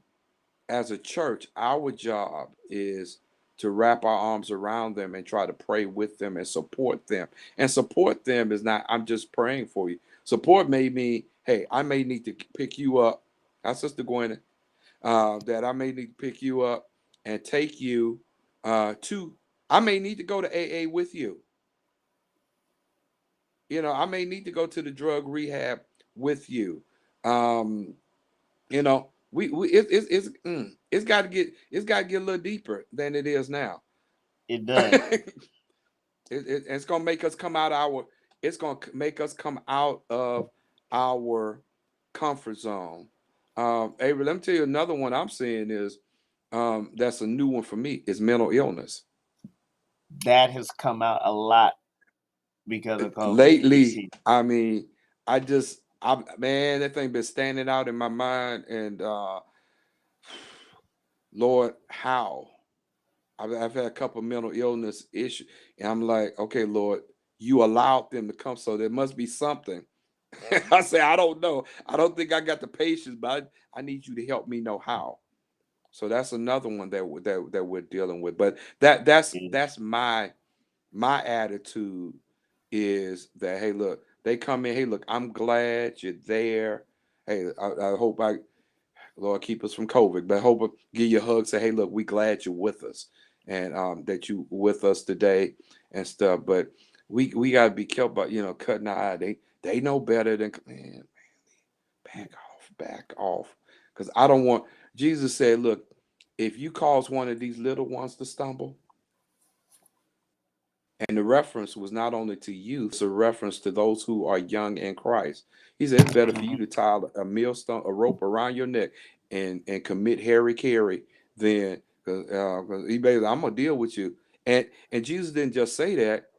as a church, our job is to wrap our arms around them and try to pray with them and support them. And support them is not, I'm just praying for you. Support may mean, hey, I may need to pick you up. Our sister Gwen, that I may need to pick you up and take you to, I may need to go to AA with you. I may need to go to the drug rehab with you. Um, it's got to get a little deeper than it is now. It does. It's gonna make us come out our. It's gonna make us come out of our comfort zone. Avery, let me tell you another one I'm seeing is that's a new one for me is mental illness. That has come out a lot because of COVID. We Lately, see. I mean, man, that thing been standing out in my mind, and Lord, how I've had a couple mental illness issues, and I'm like, okay, Lord, you allowed them to come, so there must be something. I say, I don't know. I don't think I got the patience, but I need you to help me know how. So that's another one that we're dealing with. But that's my attitude is that, hey, look, they come in, hey, look, I'm glad you're there. Hey, I hope Lord keep us from COVID, but I hope I give you a hug, say, hey, look, we glad you're with us, and that you with us today and stuff. But we gotta be careful about cutting our eye. They know better than man. Back off, because I don't want. Jesus said, look, if you cause one of these little ones to stumble, and the reference was not only to youth, it's a reference to those who are young in Christ. He said it's better for you Mhm. to tie a millstone, a rope around your neck, and commit Harry carry than because he basically, I'm gonna deal with you. And Jesus didn't just say that.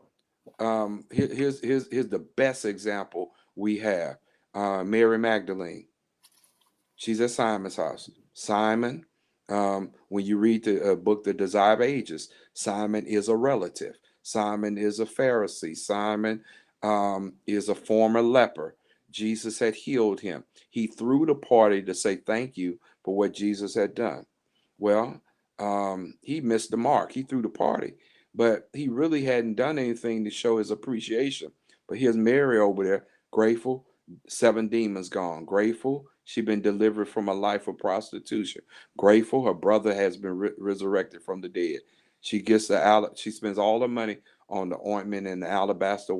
Here's the best example we have. Mary Magdalene. She's at Simon's house. Simon, when you read the book, The Desire of Ages, Simon is a relative. Simon is a Pharisee. Simon is a former leper. Jesus had healed him. He threw the party to say thank you for what Jesus had done. Well, he missed the mark. He threw the party, but he really hadn't done anything to show his appreciation. But here's Mary over there, grateful, seven demons gone. Grateful, she been delivered from a life of prostitution. Grateful, her brother has been resurrected from the dead. She spends all her money on the ointment in the alabaster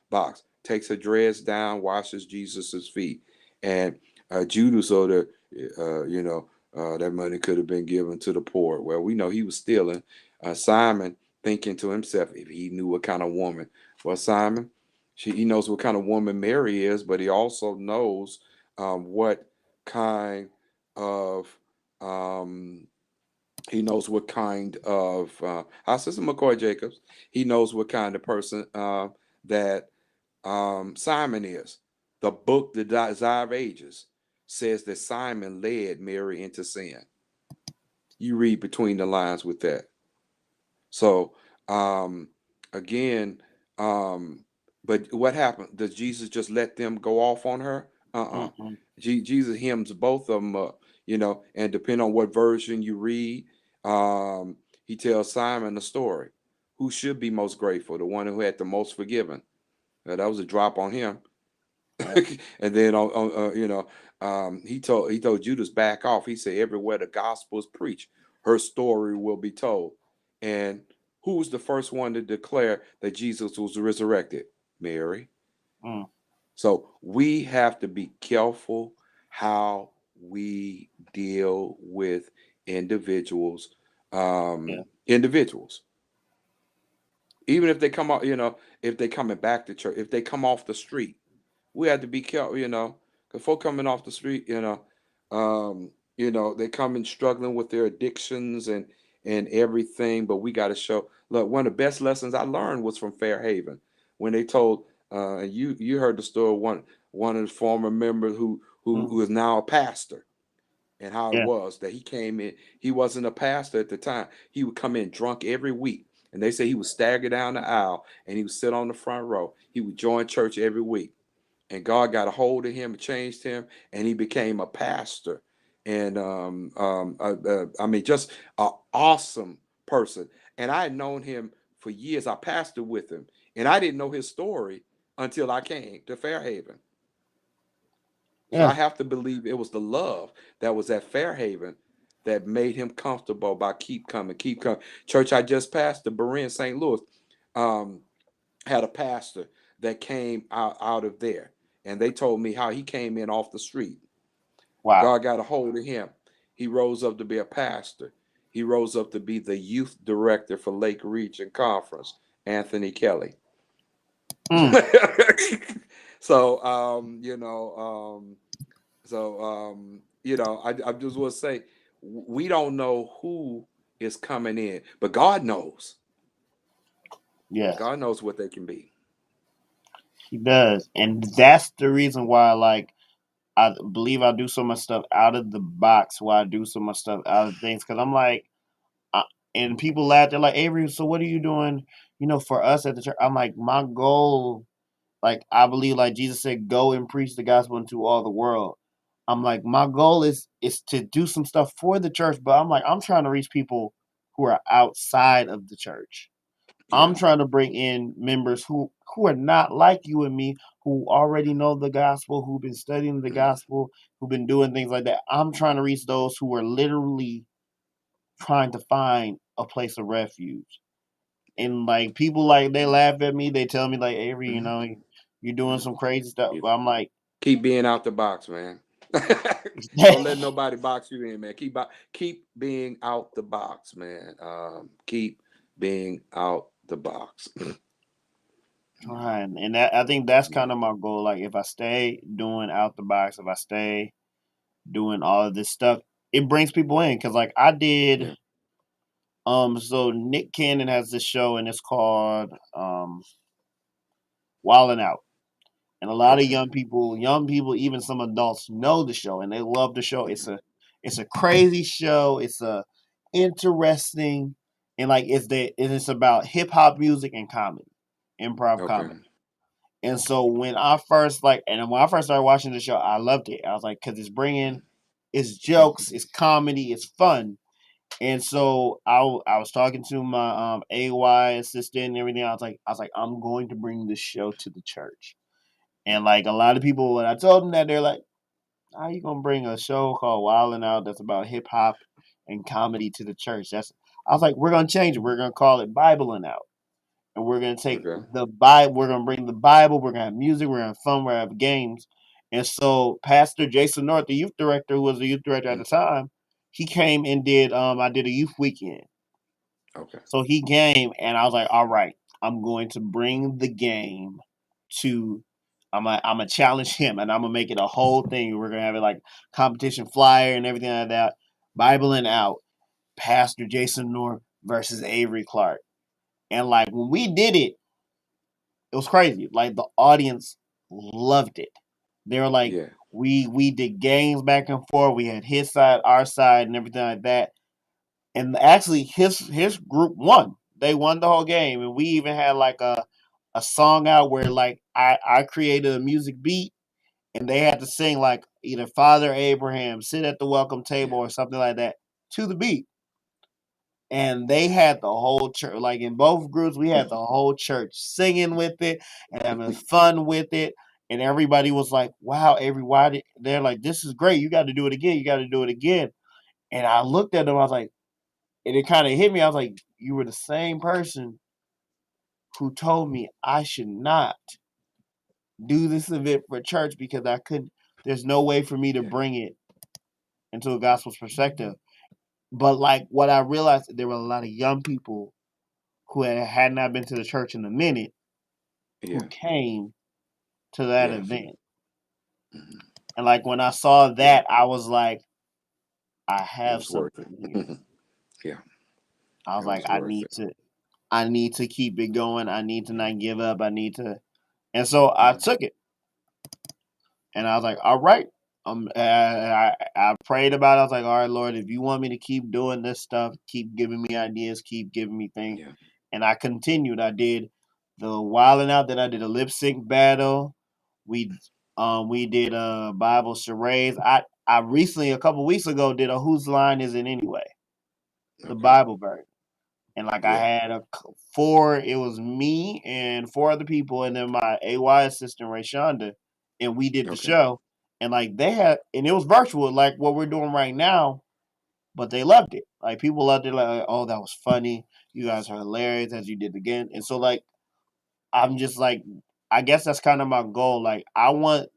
box. Takes her dress down, washes Jesus's feet, and Judas ordered, that money could have been given to the poor. Well, we know he was stealing. Simon thinking to himself, if he knew what kind of woman. Well, Simon, he knows what kind of woman Mary is, but he also knows what kind of um, he knows what kind of our sister McCoy Jacobs. He knows what kind of person that Simon is. The book, The Desire of Ages, says that Simon led Mary into sin. You read between the lines with that. So um, again, um, but what happened? Does Jesus just let them go off on her? Mm-mm. Jesus hymns both of them up, and depending on what version you read, he tells Simon the story. Who should be most grateful? The one who had the most forgiven. That was a drop on him. Yep. And then he told Judas back off. He said everywhere the gospel is preached, her story will be told. And who was the first one to declare that Jesus was resurrected? Mary. Mm. So we have to be careful how we deal with individuals. Yeah. Individuals, even if they come out, if they coming back to church, if they come off the street, we have to be careful, because folk coming off the street, they coming struggling with their addictions and everything. But we got to show. Look, one of the best lessons I learned was from Fairhaven when they told, and you heard the story, one of the former members who Mm. is now a pastor, and how it Yeah. was that he came in. He wasn't a pastor at the time. He would come in drunk every week. And they say he would stagger down the aisle and he would sit on the front row. He would join church every week. And God got a hold of him and changed him, and he became a pastor. And I mean, just an awesome person. And I had known him for years. I pastored with him, and I didn't know his story until I came to Fairhaven. So I Yeah. have to believe it was the love that was at Fairhaven that made him comfortable by keep coming, keep coming. Church I just passed, the Berean St. Louis, um, had a pastor that came out of there. And they told me how he came in off the street. Wow. God got a hold of him. He rose up to be a pastor. He rose up to be the youth director for Lake Region Conference, Anthony Kelly. Mm, so I just want to say we don't know who is coming in, but God knows. yes, God knows what they can be. he does, and that's the reason why, like, I believe I do so much stuff out of the box. Why I do so much stuff out of things, because I'm like, I, and people laugh. They're like, Avery, so what are you doing? For us at the church. I'm like, my goal, like, I believe, like Jesus said, go and preach the gospel into all the world. I'm like, my goal is to do some stuff for the church, but I'm like, I'm trying to reach people who are outside of the church. I'm Yeah. trying to bring in members who are not like you and me, who already know the gospel, who've been studying the Mm. gospel, who've been doing things like that. I'm trying to reach those who are literally trying to find a place of refuge. And like people, like they laugh at me, they tell me like, Avery, Mm. you're doing Mm. some crazy stuff. Keep But I'm like, keep being out the box, man. Don't let nobody box you in, man. Keep being out the box, man. Keep being out the box. trying, and that I think that's Yeah. kind of my goal. Like if I stay doing out the box, if I stay doing all of this stuff, it brings people in. Cause like I did. Yeah. So Nick Cannon has this show, and it's called Wildin' Out. And a lot of Okay. young people, even some adults know the show and they love the show. Yeah. It's a crazy show. It's a interesting, and like it's about hip hop music and comedy, improv Okay. comedy. And so when I first started watching the show, I loved it. I was like, because it's jokes, it's comedy, it's fun. And so I was talking to my AY assistant and everything. I was like, I'm going to bring this show to the church. And like a lot of people, when I told them that, they're like, "How you gonna bring a show called Wildin' Out that's about hip hop and comedy to the church?" I was like, "We're gonna change it. We're gonna call it Biblein' Out, and we're gonna take Okay. the Bible. We're gonna bring the Bible. We're gonna have music. We're gonna have fun. We're gonna have games." And so Pastor Jason North, the youth director, who was the youth director at Mm. the time, he came and did. I did a youth weekend. Okay. So he came, and I was like, "All right, I'm going to bring the game to. I'm gonna challenge him, and I'm gonna make it a whole thing. We're gonna have it like competition flyer and everything like that. Biblein' Out, Pastor Jason North versus Avery Clark, and like when we did it, it was crazy. Like the audience loved it. They were like, Yeah. we did games back and forth. We had his side, our side, and everything like that. And actually his group won. They won the whole game, and we even had like a song out where like I created a music beat, and they had to sing like either Father Abraham, sit at the welcome Yeah. table, or something like that to the beat. And they had the whole church, like in both groups, we had the whole church singing with it and having fun with it. And everybody was like, "Wow, everybody!" They're like, "This is great. You got to do it again. You got to do it again." And I looked at them. I was like, and it kind of hit me. I was like, you were the same person who told me I should not do this event for church because I couldn't. There's no way for me to Yeah. bring it into a gospel perspective. But like what I realized, there were a lot of young people who had not been to the church in a minute who Yeah. came to that Yes. event. Mhm. And like when I saw Yeah. that, I was like, I It have was worth something here. it. Yeah. I was It like, was worth it. I need to keep it going. I need to not give up. I need to, and so I Yeah. took it. And I was like, all right. I prayed about it. I was like, all right, Lord, if you want me to keep doing this stuff, keep giving me ideas, keep giving me things. Yeah. And I continued. I did the Wilding Out, then I did a lip sync battle. We we did Bible charades. I recently, a couple weeks ago, did a Whose Line Is It Anyway? The Okay. Bible version. And like I Yeah. had four, it was me and four other people, and then my AY assistant Rayshonda, and we did the Okay. show. And like they had, and it was virtual, like what we're doing right now, but they loved it. Like people loved it. Like, oh, that was funny. You guys are hilarious as you did again. And so like I'm just like, I guess that's kind of my goal. Like I want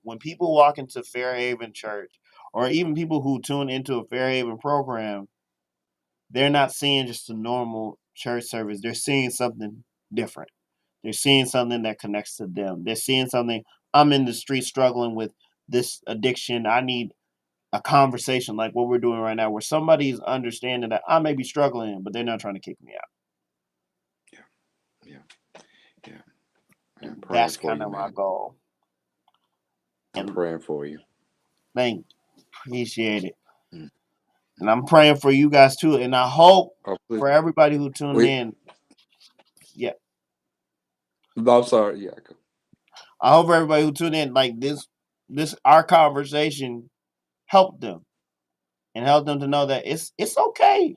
when people walk into Fairhaven Church or even people who tune into a Fairhaven program, they're not seeing just a normal church service. They're seeing something different. They're seeing something that connects to them. They're seeing something. I'm in the street struggling with this addiction. I need a conversation like what we're doing right now, where somebody's understanding that I may be struggling, but they're not trying to kick me out. Yeah, yeah, yeah. I'm And praying that's for kind you, of my man. goal. I'm And praying for you. thank, appreciate it. Mm. And I'm praying for you guys too. And I hope Oh, please. for everybody who tuned Wait. in, yeah, I'm sorry. Yeah. I hope for everybody who tuned in, like this our conversation helped them and helped them to know that it's okay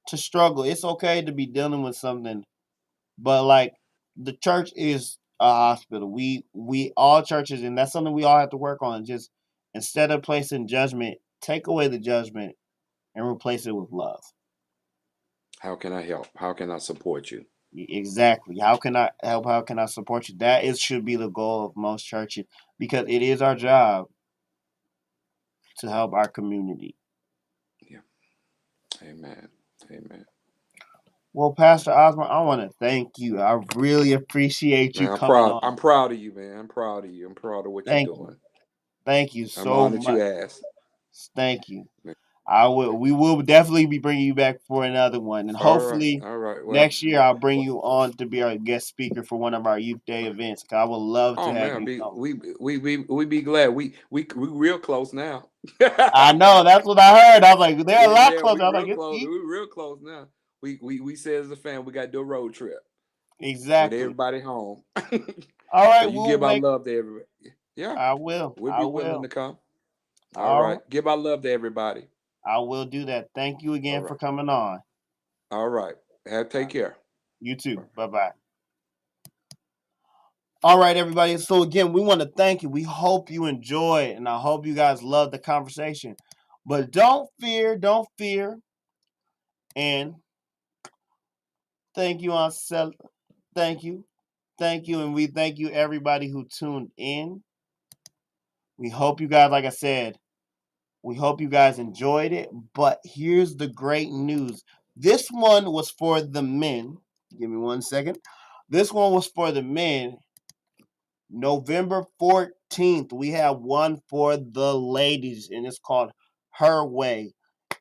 to struggle. It's okay to be dealing with something, but like the church is a hospital. We all churches, and that's something we all have to work on. Just instead of placing judgment, take away the judgment and replace it with love. How can I help? How can I support you? Exactly. How can I help? How can I support you? That is should be the goal of most churches because it is our job to help our community. Yeah. Amen. Amen. Well, Pastor Osborne, I want to thank you. I really appreciate you Man, I'm coming proud. on. I'm proud of you, man. I'm proud of you. I'm proud of what you're Thank you. doing. Thank you I'm so honored you much. asked. Thank you. Man. I will. We will definitely be bringing you back for another one, and All right. hopefully All right. Well, next year I'll bring you on to be our guest speaker for one of our youth day events. 'Cause I would love to oh have man, you be come. we be glad. We real close now. I know that's what I heard. I was like, they're a lot Yeah, closer. we I was real like, it's close. easy. We real close now. We said as a family we got to do a road trip with Exactly. everybody home. All So right, you we'll give our make. love to everybody. Yeah, I will. we'll I be willing will. to come. All All right, right, give our love to everybody. I will do that. Thank you All again for right, coming on. all right. Have take care. You too. Bye bye. All right, everybody. So again, we want to thank you. We hope you enjoy it, and I hope you guys love the conversation. But don't fear, and thank you on thank you, thank you, and we thank you everybody who tuned in. We hope you guys, like I said, we hope you guys enjoyed it. But here's the great news: this one was for the men. Give me 1 second. This one was for the men. November 14th, we have one for the ladies, and it's called Her Way.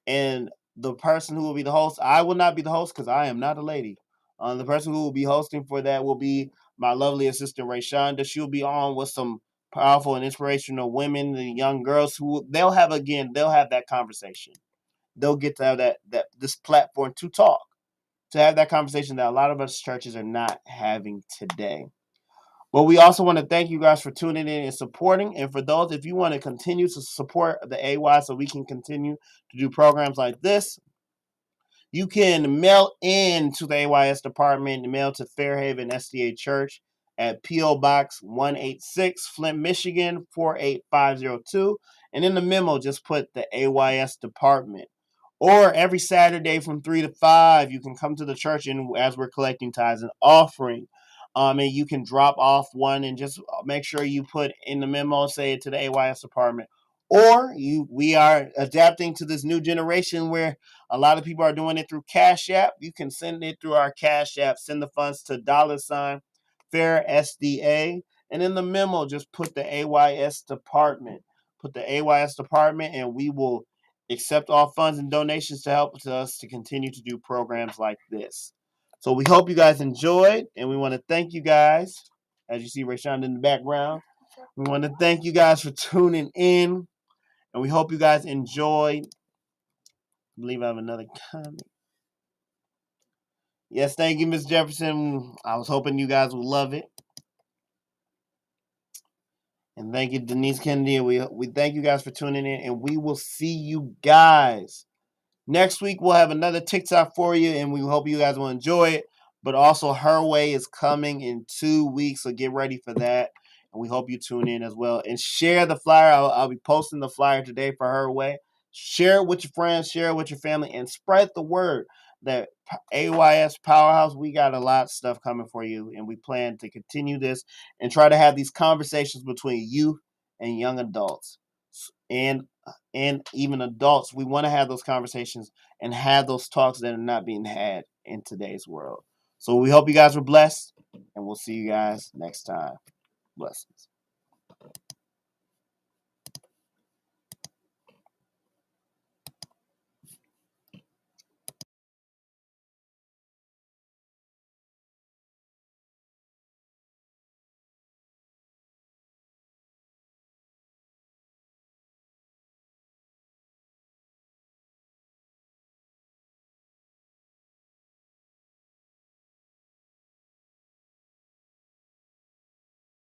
And the person who will be the host, I will not be the host because I am not a lady. The person who will be hosting for that will be my lovely assistant, Rayshonda. She'll be on with some powerful and inspirational women and young girls who they'll have that conversation. They'll get to have that this platform to talk, to have that conversation that a lot of us churches are not having today. But we also want to thank you guys for tuning in and supporting. And for those, if you want to continue to support the AY so we can continue to do programs like this, you can mail in to the AYS department, mail to Fairhaven SDA Church at P.O. Box 186, Flint, Michigan 48502. And in the memo, just put the AYS department. Or every Saturday from 3 to 5, you can come to the church and as we're collecting tithes and offering. And you can drop off one and just make sure you put in the memo, say it to the AYS department. Or we are adapting to this new generation where a lot of people are doing it through Cash App. You can send it through our Cash App. Send the funds to $ Fair SDA. And in the memo, just put the AYS department. Put the AYS department, and we will accept all funds and donations to help us to continue to do programs like this. So we hope you guys enjoyed, and we want to thank you guys. As you see Rayshonda in the background, we want to thank you guys for tuning in, and we hope you guys enjoyed. I believe I have another comment. Yes, thank you, Miss Jefferson. I was hoping you guys would love it. And thank you, Denise Kennedy. We thank you guys for tuning in, and we will see you guys next week. We'll have another TikTok for you, and we hope you guys will enjoy it. But also, Her Way is coming in 2 weeks, so get ready for that. And we hope you tune in as well. And share the flyer. I'll be posting the flyer today for Her Way. Share it with your friends, share it with your family, and spread the word that AYS Powerhouse, we got a lot of stuff coming for you. And we plan to continue this and try to have these conversations between youth and young adults. And and even adults, we want to have those conversations and have those talks that are not being had in today's world. So we hope you guys were blessed, and we'll see you guys next time. Blessings.